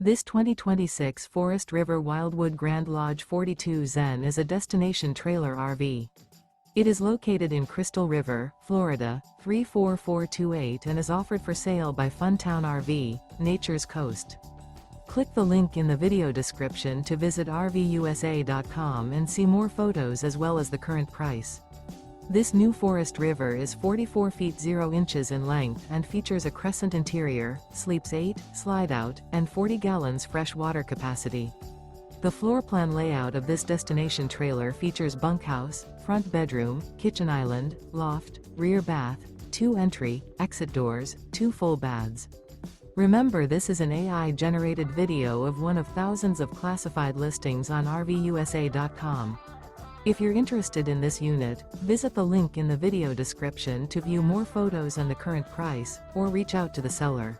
This 2026 Forest River Wildwood Grand Lodge 42 Zen is a destination trailer RV. It is located in Crystal River, Florida, 34428 and is offered for sale by Funtown RV, Nature's Coast. Click the link in the video description to visit RVUSA.com and see more photos as well as the current price. This new Forest River is 44 feet 0 inches in length and features a CRESCENT interior, sleeps 8, Slideout, and 40 gallons fresh water capacity. The floor plan layout of this destination trailer features bunkhouse, front bedroom, kitchen island, loft, rear bath, 2 entry, exit doors, 2 full baths. Remember, this is an AI-generated video of one of thousands of classified listings on RVUSA.com. If you're interested in this unit, visit the link in the video description to view more photos and the current price, or reach out to the seller.